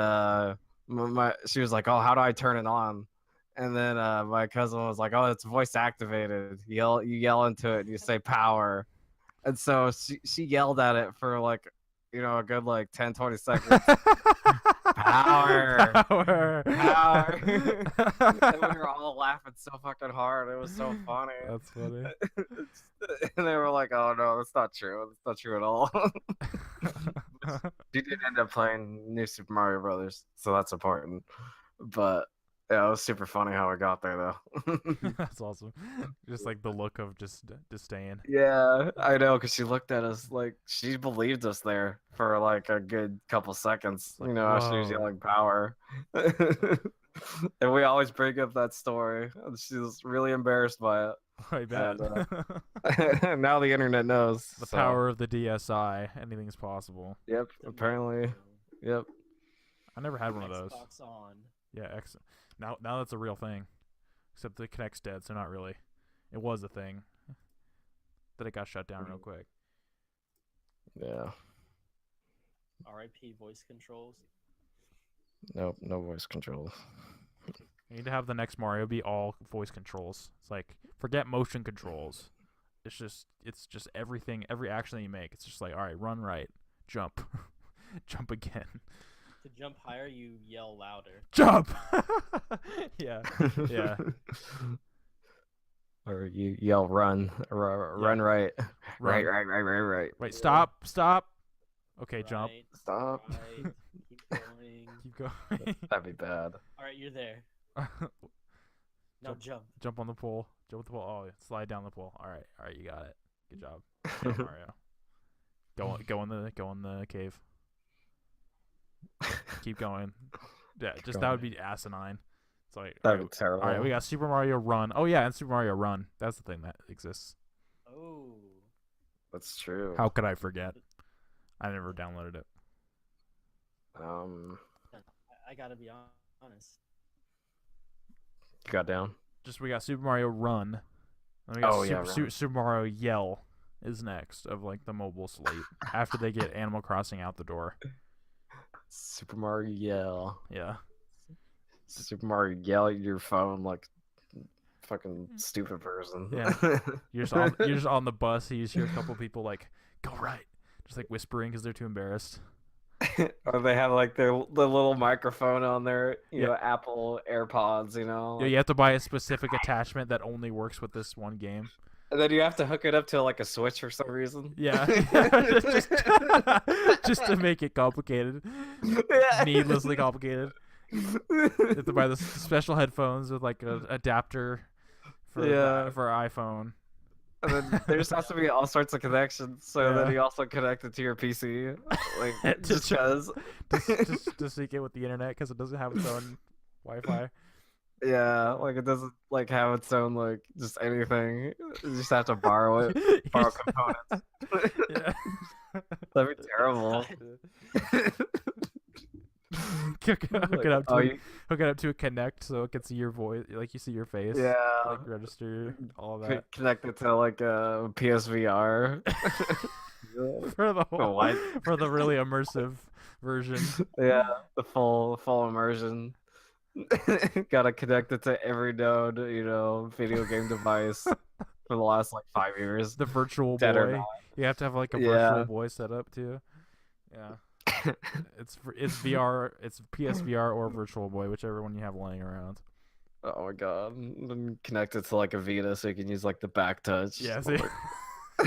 she was like, oh, how do I turn it on? And then my cousin was like, oh, it's voice activated. You yell into it and you say power. And so she yelled at it for like, a good like 10, 20 seconds. Power. Power. And we were all laughing so fucking hard. It was so funny. That's funny. And they were like, oh no, that's not true. That's not true at all. She did end up playing New Super Mario Brothers, so that's important. But yeah, it was super funny how I got there, though. That's awesome. Just like the look of just disdain. Yeah, I know, because she looked at us like she believed us there for like a good couple seconds. Like, As she was whoa. yelling power. And we always bring up that story. She was really embarrassed by it. I bet. And now the internet knows. The power of the DSi. Anything's possible. Yep, apparently. Yep. I never had one of those. Xbox on. Yeah, Now that's a real thing. Except the Kinect's dead, so not really. It was a thing. Then it got shut down real quick. Yeah. RIP voice controls. Nope, no voice controls. You need to have the next Mario be all voice controls. It's like, forget motion controls. It's just everything, every action that you make. It's just like, all right, run right, jump, jump again. To jump higher, you yell louder. Jump! Yeah. Or you yell run right. Right. Wait, stop. Okay, Right, jump. Stop. Right, keep going. Keep going. That'd be bad. All right, you're there. Now jump. Jump on the pole. Jump the pole. Oh, slide down the pole. All right, you got it. Good job, Mario. Go in the cave. Keep going. Yeah, just that would be asinine. It's like That'd be terrible. All right, we got Super Mario Run. Oh yeah, and Super Mario Run. That's the thing that exists. Oh. That's true. How could I forget? I never downloaded it. I gotta be honest. You got down. Just we got Super Mario Run. Then we got Run. Super Mario Yell is next of like the mobile slate after they get Animal Crossing out the door. Super Mario Yell. Yeah. Super Mario Yell at your phone like fucking stupid person. Yeah. You're just on the bus. You just hear a couple people like, go right. Just like whispering because they're too embarrassed. Or they have like the little microphone on their Apple AirPods, Yeah, you have to buy a specific attachment that only works with this one game. And then you have to hook it up to like a Switch for some reason. Yeah. just to make it complicated. Needlessly complicated. You have to buy the special headphones with like an adapter for iPhone. And then there just has to be all sorts of connections, so that you also connect it to your PC, like just because. to sync it with the internet because it doesn't have its own Wi-Fi. Yeah, like it doesn't like have its own like just anything. You just have to borrow components. Yeah. That'd be terrible. hook Like, it up oh, to hook it up to a Connect so it can see your voice, like you see your face, yeah. like register all that Connect it to like a PSVR. for the whole, What? for the really immersive version. Yeah, the full immersion. Gotta connect it to every known, video game device for the last like 5 years. The virtual Dead or boy. You have to have like a not. virtual Yeah. boy set up too. Yeah. It's VR, it's PSVR or virtual boy, whichever one you have laying around. Oh my god. And then connect it to like a Vita so you can use like the back touch. Yeah, see?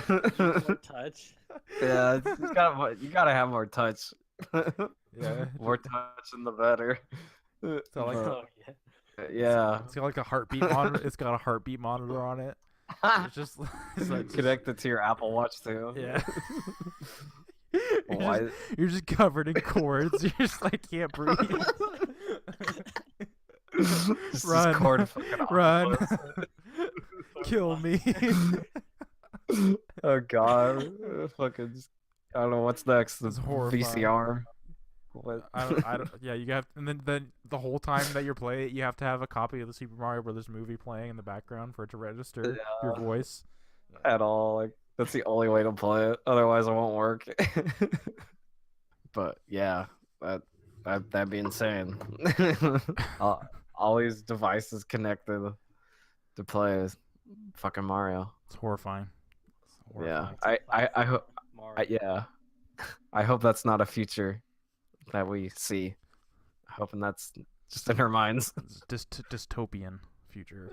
More touch. Yeah, you gotta have more touch. Yeah. More touch and the better. So like, Oh yeah. Yeah. it's got like a heartbeat monitor. It's got a heartbeat monitor on it. It's just, it's like Connect it to your Apple Watch too. Yeah. Why? You're just covered in cords. You're just like can't breathe. Just Run. this cord fucking Run. octopus. Kill me. Oh god. Fucking. I don't know what's next. The It's horrifying. VCR. What? I don't. Yeah, you have, and then the whole time that you're playing it, you have to have a copy of the Super Mario Brothers movie playing in the background for it to register your voice. At all. Like that's the only way to play it. Otherwise, it won't work. But yeah, that'd be insane. All these devices connected to play fucking Mario. It's horrifying. It's Yeah, horrifying. I hope. Mario. Yeah, I hope that's not a future that we see. Hoping that's just in our minds. It's dystopian future.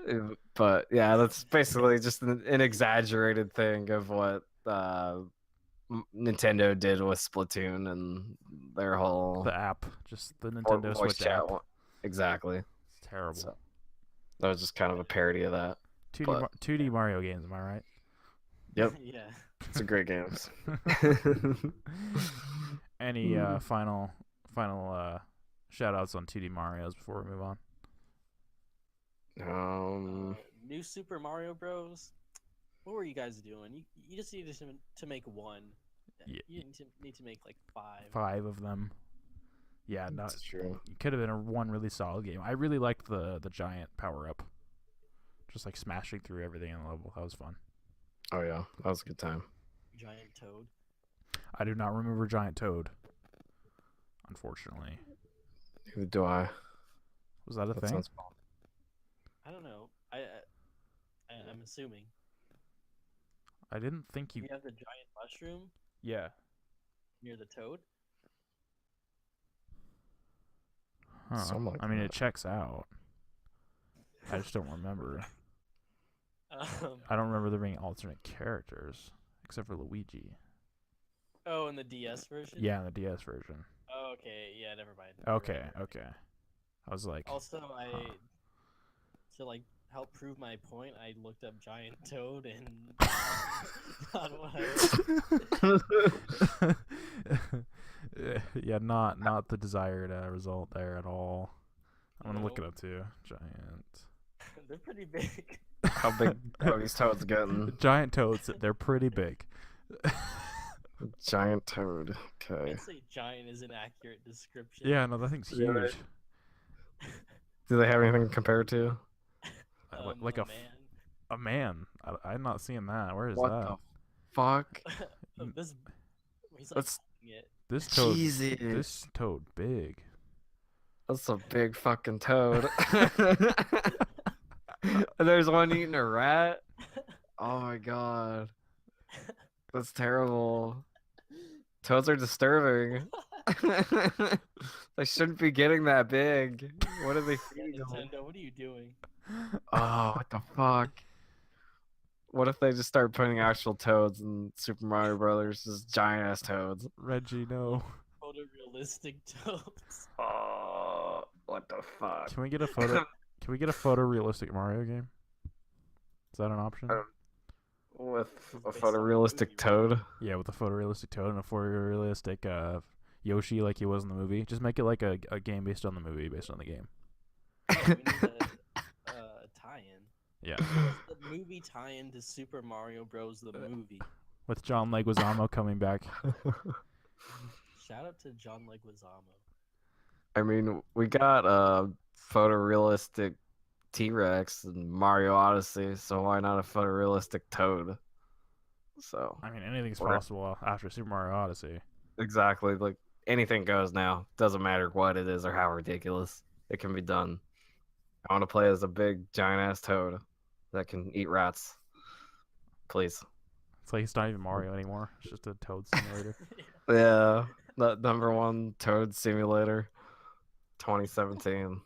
But yeah, that's basically just an exaggerated thing of what Nintendo did with Splatoon and their whole The app, just the Nintendo voice Switch app. Exactly. It's terrible. So, that was just kind of a parody of that. 2D Mario games, am I right? Yep, Yeah. it's a great games. Any final shout outs on 2D Marios before we move on? New Super Mario Bros. What were you guys doing? You just needed to make one. Yeah. You need to make like 5. 5 of them. Yeah, no, That's true. it could have been one really solid game. I really liked the giant power up, just like smashing through everything in the level. That was fun. Oh yeah, that was a good time. Giant Toad. I do not remember Giant Toad, unfortunately. Neither do I. Was that a That thing? sounds fun. I don't know. I'm assuming. I didn't think you. You have the giant mushroom Yeah. near the toad. Huh. Something like I mean, that. it checks out. I just don't remember. I don't remember there being alternate characters except for Luigi. Oh, in the DS version. Yeah, in the DS version. Oh, okay. Yeah, never mind. Okay, okay. I was like, Also, to like help prove my point, I looked up Giant Toad and not what yeah, not the desired result there at all. I'm gonna look it up too. Giant. They're pretty big. How big are these toads getting? Giant toads. They're pretty big. Giant toad. Okay. I'd say giant is an accurate description. Yeah, no, that thing's Yeah, right. huge. Do they have anything compared to? Like man. a man. I'm not seeing that. Where is What that? the fuck? He's like That's it. This toad. Jesus. This toad big. That's a big fucking toad. And there's one eating a rat. Oh my god. That's terrible. Toads are disturbing. They shouldn't be getting that big. What are they feeding them? Nintendo, what are you doing? Oh, what the fuck? What if they just start putting actual toads in Super Mario Brothers? Just giant ass toads. Reggie, no. Photorealistic toads. Oh, what the fuck? Can we get a photo? Can we get a photorealistic Mario game? Is that an option? With a Based on the photorealistic movie, right? toad? Yeah, with a photorealistic toad and a photorealistic Yoshi, like he was in the movie. Just make it like a game based on the movie, based on the game. Yeah, we need a tie-in. Yeah, The movie tie-in to Super Mario Bros. The movie. with John Leguizamo coming back. Shout out to John Leguizamo. I mean, we got photorealistic T-Rex and Mario Odyssey, so why not a photorealistic Toad? So I mean, anything's we're possible after Super Mario Odyssey. exactly like anything goes now. Doesn't matter what it is or how ridiculous. It can be done. I want to play as a big giant ass toad that can eat rats. Please. It's like it's not even Mario anymore. It's just a Toad simulator. Yeah. The #1 Toad Simulator 2017.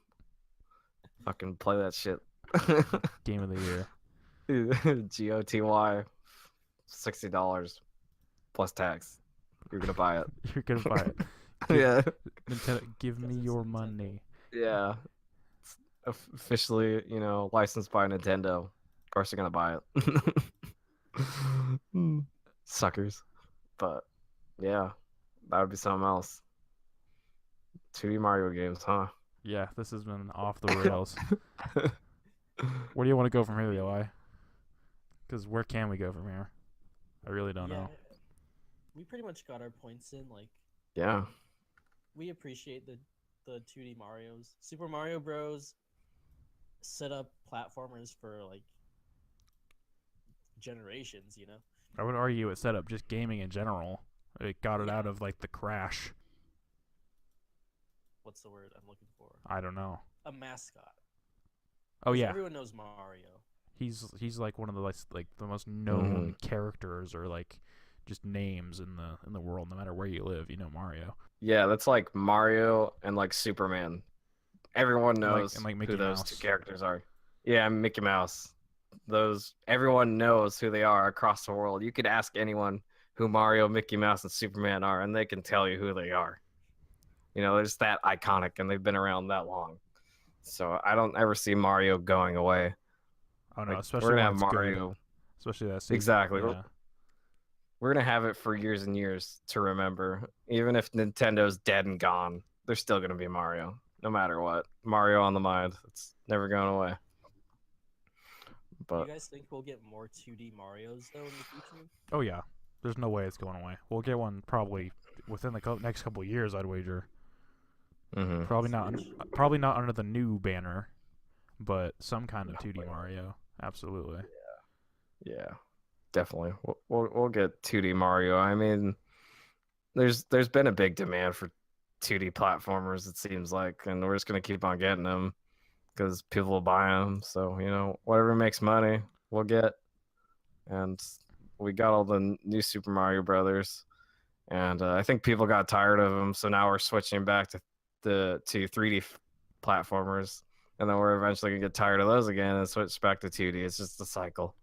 Fucking play that shit. Game of the year. GOTY $60 plus tax. You're gonna buy it. You're gonna buy it. Yeah. Nintendo, give me your money. Yeah. It's officially, licensed by Nintendo. Of course they're gonna buy it. Suckers. But yeah, that would be something else. 2D Mario games, huh? Yeah, this has been off the rails. Where do you want to go from here, Eli? Because where can we go from here? I really don't know. We pretty much got our points in. Like, Yeah. we appreciate the 2D Mario's. Super Mario Bros. Set up platformers for like generations. I would argue it set up just gaming in general. It got it out of like the crash. What's the word I'm looking for? I don't know. A mascot. Oh yeah, Everyone knows Mario. he's like one of the like the most known characters or like just names in the world. No matter where you live, you know Mario. Yeah, that's like Mario and like Superman. Everyone knows and, like, Mickey who those Mouse. 2 characters are. Yeah, Mickey Mouse. Everyone knows who they are across the world. You could ask anyone who Mario, Mickey Mouse, and Superman are, and they can tell you who they are. They're just that iconic, and they've been around that long. So I don't ever see Mario going away. Oh no, Like, especially we're gonna when have it's Mario. good. Especially that sequel. Exactly. Yeah. We're gonna have it for years and years to remember. Even if Nintendo's dead and gone, there's still gonna be Mario, no matter what. Mario on the mind. It's never going away. Do But you guys think we'll get more 2D Marios though in the future? Oh yeah. There's no way it's going away. We'll get one probably within the next couple of years, I'd wager. Probably not. Probably not under the new banner, but some kind of 2D Mario. Absolutely. yeah, definitely. We'll get 2D Mario. I mean, there's been a big demand for 2D platformers. It seems like, and we're just gonna keep on getting them because people will buy them. So whatever makes money, we'll get. And we got all the new Super Mario Brothers, and I think people got tired of them. So now we're switching back to 3D platformers, and then we're eventually gonna get tired of those again and switch back to 2D. It's just a cycle,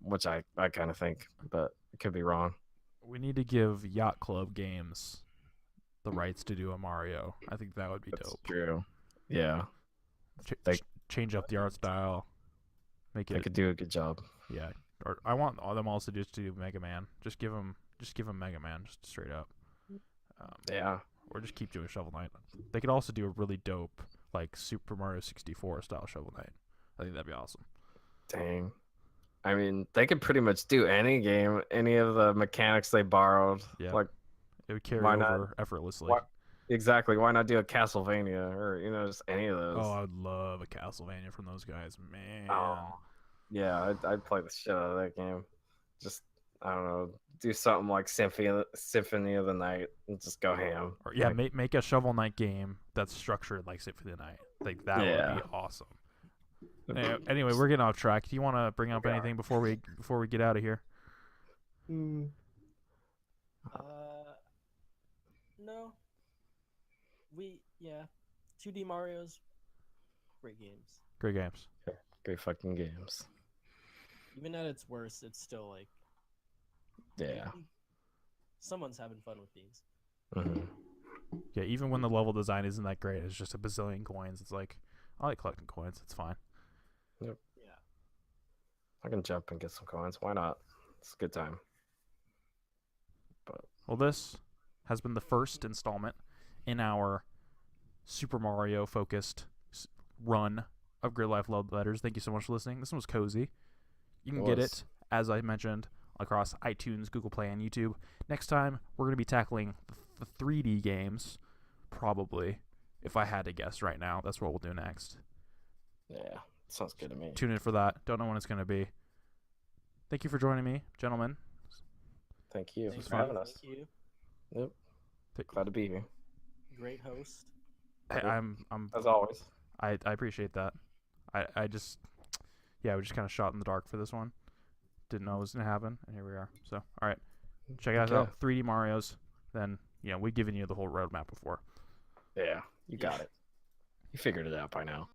which I kind of think, but it could be wrong. We need to give Yacht Club Games the rights to do a Mario. I think that would be That's dope. true. Yeah, Change up the art style. Make it. they could do a good job. Yeah. Or I want them also just to do Mega Man. Just give them Mega Man, just straight up. Yeah. Or just keep doing Shovel Knight. They could also do a really dope like Super Mario 64 style Shovel Knight. I think that'd be awesome. Dang. I mean, they could pretty much do any game, any of the mechanics they borrowed. Yeah. Like, it would carry why over not? effortlessly. Exactly. Why not do a Castlevania or just any of those? Oh, I would love a Castlevania from those guys, man. Oh, yeah, I'd play the shit out of that game. Just I don't know, do something like Symphony of the Night and just go ham. Or yeah, Like, make a Shovel Knight game that's structured like Symphony of the Night. Like that would be awesome. Anyway, we're getting off track. Do you want to bring up anything before we get out of here? No. 2D Mario's great games. Great games. Great fucking games. Even at its worst, it's still like Yeah. someone's having fun with these. Yeah, even when the level design isn't that great, it's just a bazillion coins. It's like I like collecting coins. It's fine. Yep. Yeah. I can jump and get some coins. Why not? It's a good time. Well, this has been the first installment in our Super Mario focused run of Gridlife Love Letters. Thank you so much for listening. This one was cozy. You can get it, as I mentioned, across iTunes, Google Play, and YouTube. Next time, we're going to be tackling the 3D games, probably. if I had to guess right now, that's what we'll do next. Yeah, sounds good to me. Tune in for that. Don't know when it's going to be. Thank you for joining me, gentlemen. Thank you Thanks for having us. Thank you. Yep. Glad to be here. Great host. Hey, I'm as always. I appreciate that. I just we just kind of shot in the dark for this one. Didn't know it was gonna happen, and here we are. So all right, check us out. 3D Mario's. Then we've given you the whole roadmap before. Yeah, you got it. You figured it out by now.